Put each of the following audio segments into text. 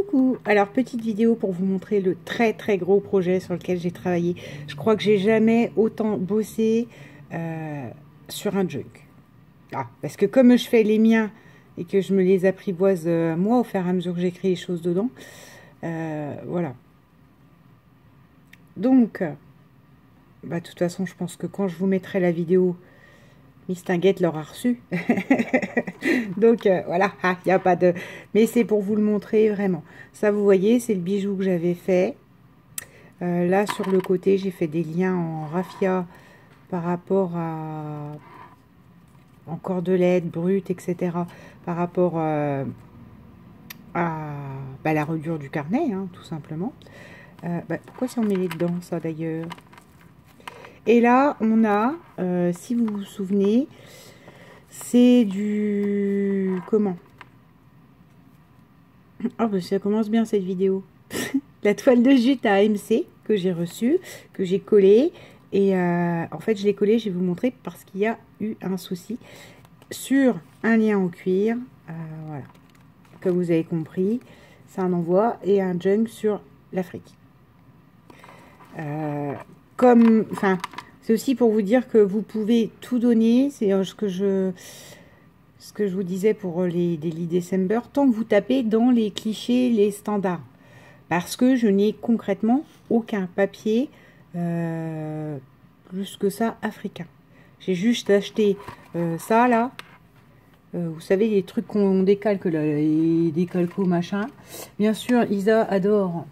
Coucou! Alors, petite vidéo pour vous montrer le très gros projet sur lequel j'ai travaillé. Je crois que j'ai jamais autant bossé sur un junk. Ah, parce que comme je fais les miens et que je me les apprivoise moi au fur et à mesure que j'écris les choses dedans, voilà. Donc, de toute façon, je pense que quand je vous mettrai la vidéo, Miss Tinguette l'aura reçu. Donc, voilà, il n'y a pas de... Mais c'est pour vous le montrer, vraiment. Ça, vous voyez, c'est le bijou que j'avais fait. Là, sur le côté, j'ai fait des liens en raffia par rapport à... en cordelette brute, etc. Par rapport à la reliure du carnet, hein, tout simplement. Pourquoi si on met les dedans, ça, d'ailleurs? Et là, on a, si vous vous souvenez, c'est du... Comment? Oh, ça commence bien cette vidéo. La toile de jute à AMC que j'ai reçue, que j'ai collée. Et en fait, je l'ai collée, je vais vous montrer, parce qu'il y a eu un souci sur un lien en cuir. Voilà. Comme vous avez compris, c'est un envoi et un junk sur l'Afrique. C'est aussi pour vous dire que vous pouvez tout donner. C'est ce que je vous disais pour les Daily December, tant que vous tapez dans les clichés, les standards. Parce que je n'ai concrètement aucun papier plus que ça africain. J'ai juste acheté ça là. Vous savez, les trucs qu'on décalque, là, les décalcos machin. Bien sûr, Isa adore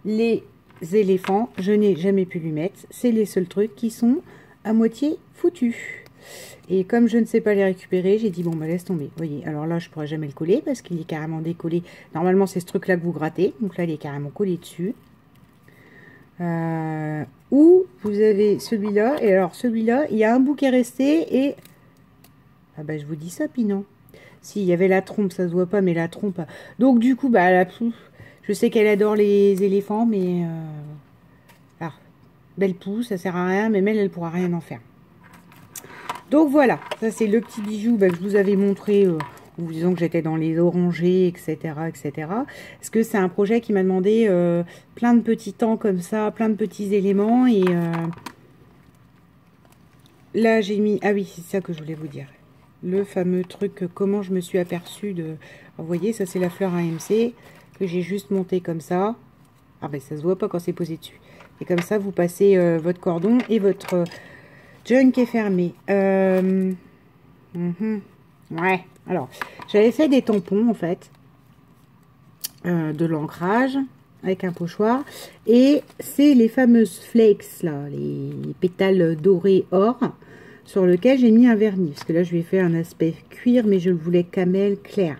les éléphants. Je n'ai jamais pu lui mettre. C'est les seuls trucs qui sont à moitié foutus. Et comme je ne sais pas les récupérer, j'ai dit, bon, laisse tomber. Vous voyez, alors là, je pourrais jamais le coller parce qu'il est carrément décollé. Normalement, c'est ce truc-là que vous grattez. Donc là, il est carrément collé dessus. Ou vous avez celui-là. Et alors, celui-là, il y a un bout qui est resté. Et, je vous dis ça, puis non. Si, il y avait la trompe, ça se voit pas, mais la trompe. Donc, du coup, je sais qu'elle adore les éléphants, mais... belle pousse, ça sert à rien, mais elle pourra rien en faire. Donc voilà, ça c'est le petit bijou que je vous avais montré en vous disant que j'étais dans les orangers, etc. etc. Parce que c'est un projet qui m'a demandé plein de petits temps comme ça, plein de petits éléments. Et là j'ai mis... Ah oui, c'est ça que je voulais vous dire. Le fameux truc, comment je me suis aperçue de... Vous voyez, ça c'est la fleur AMC que j'ai juste monté comme ça. Ça se voit pas quand c'est posé dessus. Et comme ça, vous passez votre cordon et votre... junk est fermé. Ouais. Alors, j'avais fait des tampons, en fait. De l'ancrage avec un pochoir. Et c'est les fameuses flakes, là. Les pétales dorés or. Sur lequel j'ai mis un vernis. Parce que là, je lui ai fait un aspect cuir. Mais je le voulais camel clair.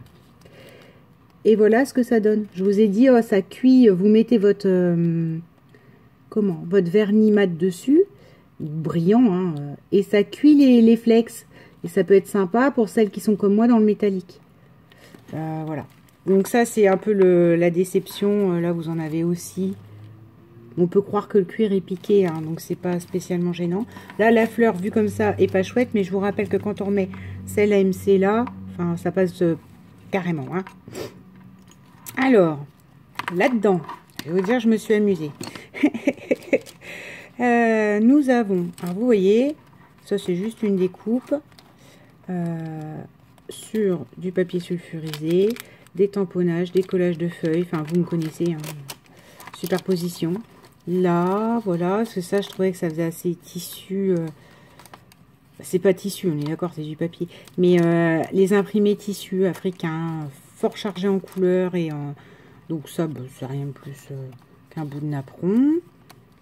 Et voilà ce que ça donne. Je vous ai dit, oh, ça cuit. Vous mettez votre... votre vernis mat dessus. Brillant, hein, et ça cuit les flex, et ça peut être sympa pour celles qui sont comme moi dans le métallique. Voilà, donc ça c'est un peu la déception. Là vous en avez aussi. On peut croire que le cuir est piqué, hein, donc c'est pas spécialement gênant. Là la fleur vue comme ça est pas chouette, mais je vous rappelle que quand on remet celle AMC là, ça passe carrément, hein. Alors là dedans, je vais vous dire, je me suis amusée. Nous avons, alors vous voyez, ça c'est juste une découpe sur du papier sulfurisé, des tamponnages, des collages de feuilles, vous me connaissez, hein, superposition. Là, voilà, c'est ça, je trouvais que ça faisait assez tissu. C'est pas tissu, on est d'accord, c'est du papier. Mais les imprimés tissus africains, fort chargés en couleurs et en... Donc ça, c'est rien de plus qu'un bout de napperon.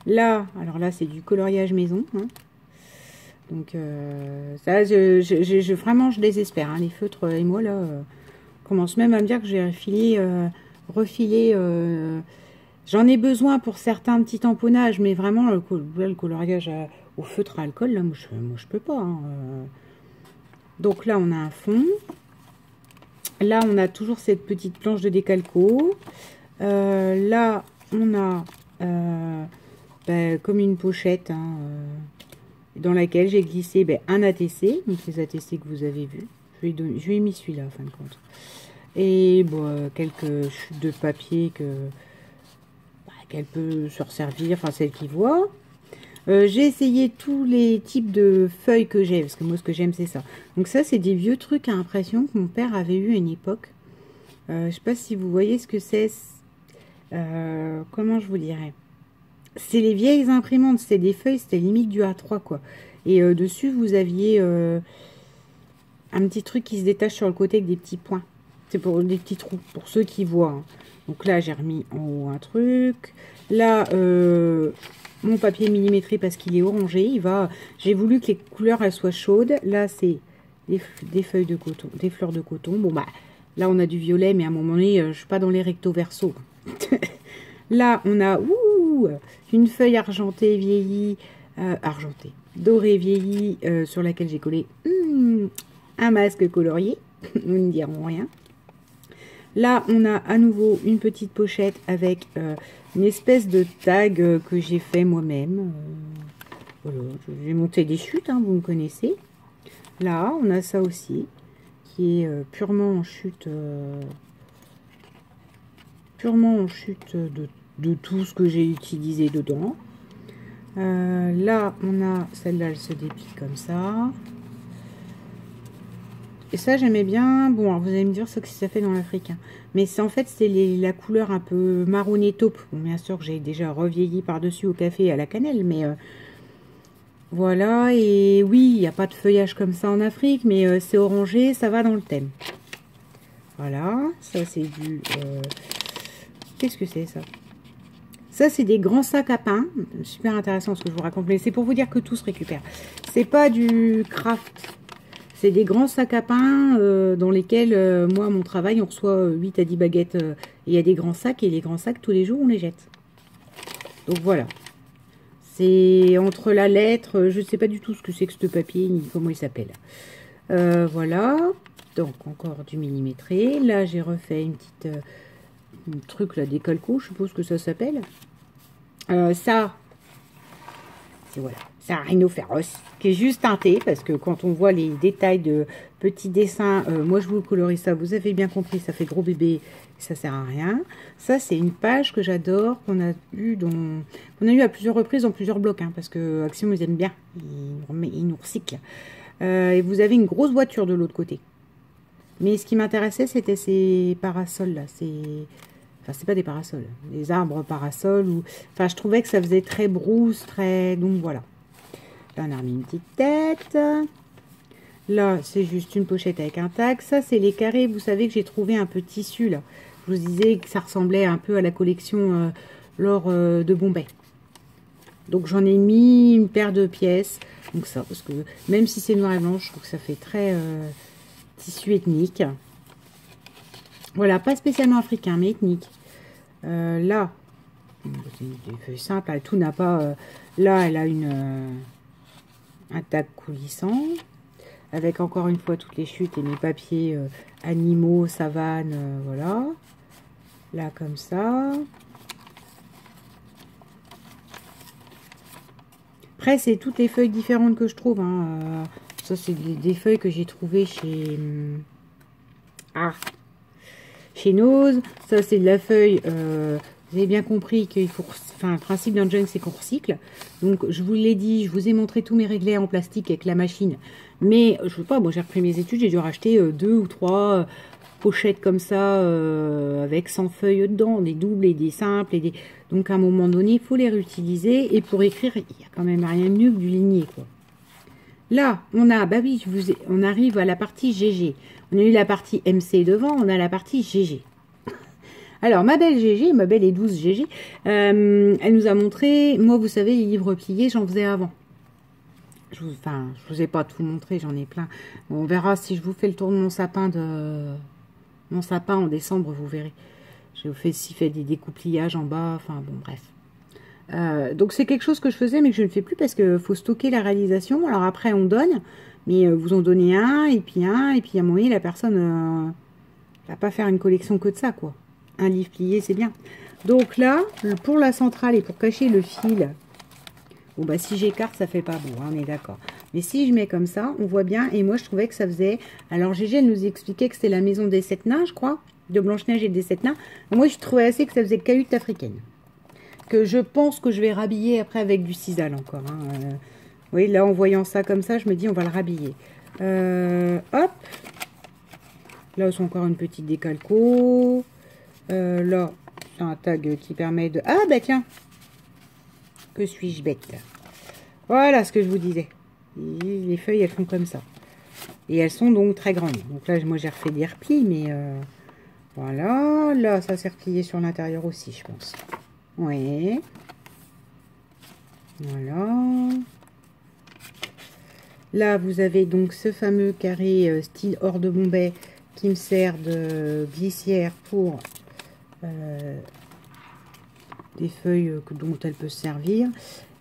Là, alors là, c'est du coloriage maison. Hein. Donc, ça, vraiment, je désespère. Hein, les feutres, et moi, là, commence même à me dire que j'ai refilé. J'en ai besoin pour certains petits tamponnages, mais vraiment, le coloriage au feutre à alcool, là, moi, je peux pas. Hein. Donc là, on a un fond. Là, on a toujours cette petite planche de décalco. Là, on a... comme une pochette, hein, dans laquelle j'ai glissé un ATC, donc les ATC que vous avez vus. Je lui ai mis celui-là, en fin de compte. Et bon, quelques chutes de papier qu'elle peut se resservir, enfin celle qui voit. J'ai essayé tous les types de feuilles que j'ai, parce que moi ce que j'aime c'est ça. Donc ça c'est des vieux trucs à impression que mon père avait eu à une époque. Je sais pas si vous voyez ce que c'est. Comment je vous dirais? C'est les vieilles imprimantes, c'était des feuilles, c'était limite du A3 quoi. Et dessus vous aviez un petit truc qui se détache sur le côté avec des petits points. C'est pour des petits trous, pour ceux qui voient. Hein. Donc là j'ai remis en haut un truc. Là mon papier millimétré parce qu'il est orangé, j'ai voulu que les couleurs elles soient chaudes. Là c'est des feuilles de coton, des fleurs de coton. Bon bah là on a du violet, mais à un moment donné je suis pas dans les recto verso. Là on a une feuille argentée vieillie, dorée vieillie, sur laquelle j'ai collé un masque colorié. Nous ne dirons rien. Là, on a à nouveau une petite pochette avec une espèce de tag que j'ai fait moi-même. Voilà, j'ai monté des chutes, hein, vous me connaissez. Là, on a ça aussi, qui est purement en chute de tout ce que j'ai utilisé dedans. Là, on a celle-là, elle se déplie comme ça. Et ça, j'aimais bien. Bon, alors vous allez me dire ce que ça fait dans l'Afrique. Hein. Mais c'est en fait, c'est la couleur un peu marronné taupe. Bon, bien sûr que j'ai déjà revieilli par-dessus au café et à la cannelle. Mais voilà. Et oui, il n'y a pas de feuillage comme ça en Afrique. Mais c'est orangé, ça va dans le thème. Voilà. Ça, c'est du... Qu'est-ce que c'est, ça? Ça, c'est des grands sacs à pain. Super intéressant ce que je vous raconte. Mais c'est pour vous dire que tout se récupère. C'est pas du craft. C'est des grands sacs à pain dans lesquels, moi, à mon travail, on reçoit 8 à 10 baguettes. Et il y a des grands sacs, et les grands sacs, tous les jours, on les jette. Donc, voilà. C'est entre la lettre, je ne sais pas du tout ce que c'est que ce papier, ni comment il s'appelle. Voilà. Donc, encore du millimétré. Là, j'ai refait une petite... un truc, là, des calcos, je suppose que ça s'appelle. Ça, c'est voilà. C'est un rhino féroce qui est juste teinté parce que quand on voit les détails de petits dessins, moi je vous colorie ça, vous avez bien compris, ça fait gros bébé, ça sert à rien. Ça c'est une page que j'adore, qu'on a eu à plusieurs reprises dans plusieurs blocs, hein, parce que Action ils aiment bien, ils nous recyclent. Et vous avez une grosse voiture de l'autre côté. Mais ce qui m'intéressait c'était ces parasols là, enfin c'est pas des parasols, des arbres parasols, enfin je trouvais que ça faisait très brousse, donc voilà. Là, on a remis une petite tête. Là, c'est juste une pochette avec un tag. Ça, c'est les carrés. Vous savez que j'ai trouvé un peu de tissu, là. Je vous disais que ça ressemblait un peu à la collection L'Or de Bombay. Donc, j'en ai mis une paire de pièces. Donc, ça, parce que même si c'est noir et blanc, je trouve que ça fait très tissu ethnique. Voilà, pas spécialement africain, mais ethnique. Là, c'est des feuilles simples. Tout n'a pas... là, elle a un tag coulissant avec encore une fois toutes les chutes et mes papiers animaux, savane, voilà. Là comme ça. Après c'est toutes les feuilles différentes que je trouve. Hein. Ça c'est des feuilles que j'ai trouvées chez chez Nose. Ça c'est de la feuille. Vous avez bien compris qu'il faut, enfin, le principe d'un junk, c'est qu'on recycle. Donc, je vous l'ai dit, je vous ai montré tous mes réglés en plastique avec la machine. Mais, je sais pas, moi, j'ai repris mes études, j'ai dû racheter 2 ou 3 pochettes comme ça, avec 100 feuilles dedans, des doubles et des simples. Donc, à un moment donné, il faut les réutiliser. Et pour écrire, il n'y a quand même rien de mieux que du ligné, quoi. Là, on a, bah oui, on arrive à la partie GG. On a eu la partie MC devant, on a la partie GG. Alors, ma belle GG, ma belle et douce GG, elle nous a montré, moi, vous savez, les livres pliés, j'en faisais avant. Je vous ai pas tout montré, j'en ai plein. On verra si je vous fais le tour de mon sapin en décembre, vous verrez. J'ai fait des découpliages en bas, enfin, bon, bref. Donc, c'est quelque chose que je faisais, mais que je ne fais plus parce qu'il faut stocker la réalisation. Alors, après, on donne, mais vous en donnez et puis à un moment donné, la personne va pas faire une collection que de ça, quoi. Un livre plié, c'est bien. Donc là, pour la centrale et pour cacher le fil, Bon, bah, si j'écarte, ça fait pas beau, hein, on est d'accord. Mais si je mets comme ça, on voit bien. Et moi, je trouvais que ça faisait... Alors, Gégé, elle nous expliquait que c'était la maison des 7 nains, je crois. De Blanche-Neige et des 7 nains. Moi, je trouvais assez que ça faisait cahute africaine. Que je pense que je vais rhabiller après avec du sisal encore. Hein. Oui, là, en voyant ça comme ça, je me dis, on va le rhabiller. Hop. Là, c'est encore une petite décalco. Là, c'est un tag qui permet de... Ah, bah tiens. Que suis-je bête. Voilà ce que je vous disais. Et les feuilles, elles font comme ça. Et elles sont donc très grandes. Donc là, moi, j'ai refait des replis, mais... voilà. Là, ça s'est replié sur l'intérieur aussi, je pense. Oui. Voilà. Là, vous avez donc ce fameux carré style hors de Bombay qui me sert de glissière pour des feuilles dont elle peut se servir.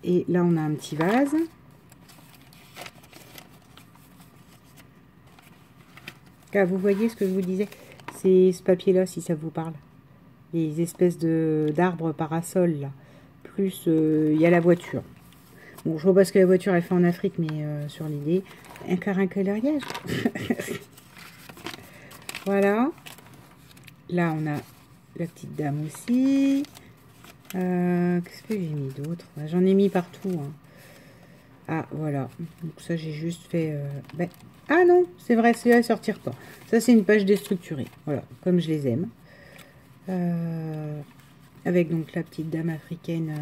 Et là, on a un petit vase. Là, vous voyez ce que je vous disais? C'est ce papier-là, si ça vous parle. Les espèces d'arbres parasols, là. Plus, il y a la voiture. Bon, je vois pas ce que la voiture, elle fait en Afrique, mais sur l'idée. Un coloriage. Voilà. Là, on a la petite dame aussi. Qu'est-ce que j'ai mis d'autre? J'en ai mis partout. Hein. Ah, voilà. Donc ça, j'ai juste fait... ben... Ah non, c'est vrai, celui-là, sortir pas. Ça, c'est une page déstructurée. Voilà, comme je les aime. Avec donc la petite dame africaine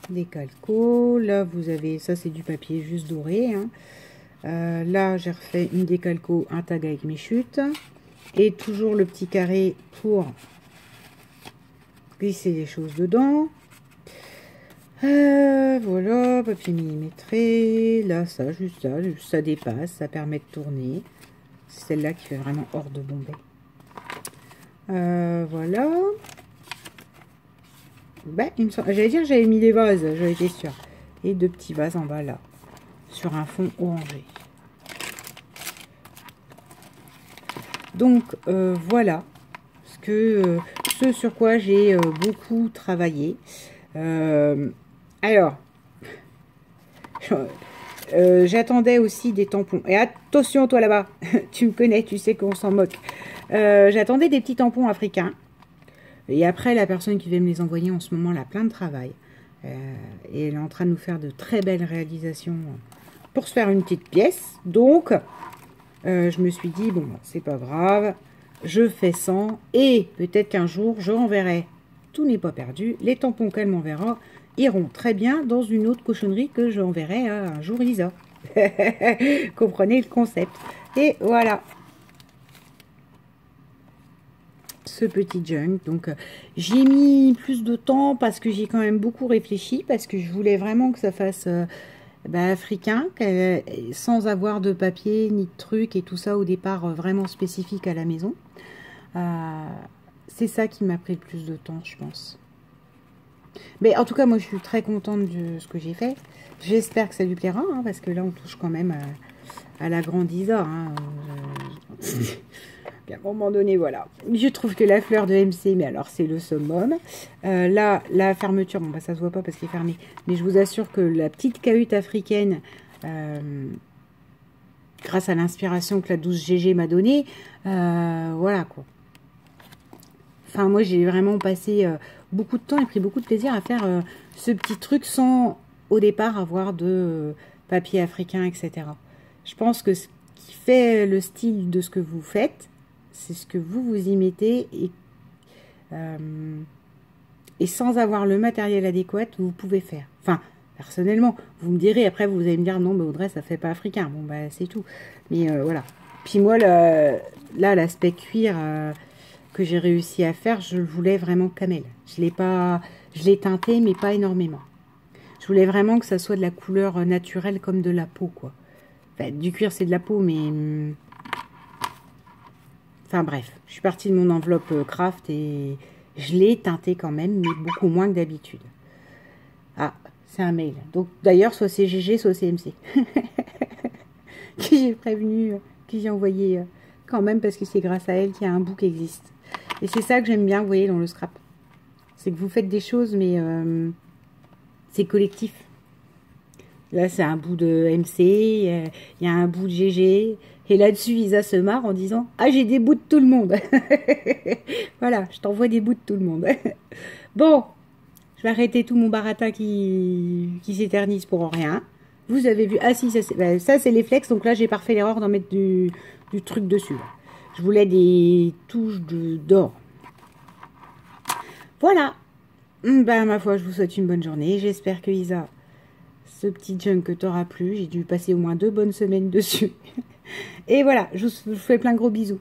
décalco. Là, vous avez... Ça, c'est du papier juste doré. Hein. Là, j'ai refait une décalco, un tag avec mes chutes. Et toujours le petit carré pour glisser les choses dedans. Voilà, papier millimétré. Là, ça, juste ça dépasse. Ça permet de tourner. C'est celle-là qui fait vraiment hors de Bombay. Voilà. Ben, j'allais dire que j'avais mis les vases, j'en étais sûre. Et deux petits vases en bas là. Sur un fond orangé. Donc, voilà. Ce sur quoi j'ai beaucoup travaillé. Alors, j'attendais aussi des tampons. Et attention, toi là-bas, tu me connais, tu sais qu'on s'en moque. J'attendais des petits tampons africains. Et après, la personne qui va me les envoyer en ce moment, elle a plein de travail. Et elle est en train de nous faire de très belles réalisations pour se faire une petite pièce. Donc, je me suis dit, bon, c'est pas grave, je fais 100. Et peut-être qu'un jour, je renverrai. Tout n'est pas perdu. Les tampons qu'elle m'enverra iront très bien dans une autre cochonnerie que j'enverrai un jour Lisa. Comprenez le concept. Et voilà. Ce petit junk. Donc, j'ai mis plus de temps parce que j'ai quand même beaucoup réfléchi. Parce que je voulais vraiment que ça fasse africain. Sans avoir de papier ni de trucs et tout ça au départ vraiment spécifique à la maison. C'est ça qui m'a pris le plus de temps, je pense. Mais en tout cas, moi, je suis très contente de ce que j'ai fait. J'espère que ça lui plaira, hein, parce que là, on touche quand même à la grande Isa. Hein. À un moment donné, voilà. Je trouve que la fleur de MC, mais alors, c'est le summum. Là, la fermeture, bon, bah, ça se voit pas parce qu'il est fermé. Mais je vous assure que la petite cahute africaine, grâce à l'inspiration que la douce GG m'a donnée, voilà, quoi. Enfin, moi, j'ai vraiment passé beaucoup de temps et pris beaucoup de plaisir à faire ce petit truc sans, au départ, avoir de papier africain, etc. Je pense que ce qui fait le style de ce que vous faites, c'est ce que vous y mettez et sans avoir le matériel adéquat, vous pouvez faire. Enfin, personnellement, vous me direz, après, vous allez me dire, non, mais Audrey, ça fait pas africain. Bon, bah, c'est tout. Mais voilà. Puis moi, là, l'aspect cuir... que j'ai réussi à faire, je le voulais vraiment camel. Je l'ai teinté, mais pas énormément. Je voulais vraiment que ça soit de la couleur naturelle comme de la peau, quoi. Enfin, du cuir, c'est de la peau, mais... Enfin, bref. Je suis partie de mon enveloppe craft et je l'ai teinté quand même, mais beaucoup moins que d'habitude. Ah, c'est un mail. Donc, d'ailleurs, soit c'est GG, soit c'est MC. Qui j'ai prévenu, qui j'ai envoyé quand même, parce que c'est grâce à elle qu'il y a un bout qui existe. Et c'est ça que j'aime bien, vous voyez, dans le scrap. C'est que vous faites des choses, mais C'est collectif. Là, c'est un bout de MC, il y a un bout de GG. Et là-dessus, Isa se marre en disant « Ah, j'ai des bouts de tout le monde !» Voilà, je t'envoie des bouts de tout le monde. Bon, je vais arrêter tout mon baratin qui s'éternise pour rien. Vous avez vu... Ah si, ça c'est les flex. Donc là, j'ai pas fait l'erreur d'en mettre du truc dessus. Je voulais des touches d'or. Voilà. Ben, ma foi, je vous souhaite une bonne journée. J'espère que Isa, ce petit junk que t'aura plu. J'ai dû passer au moins 2 bonnes semaines dessus. Et voilà, je vous fais plein de gros bisous.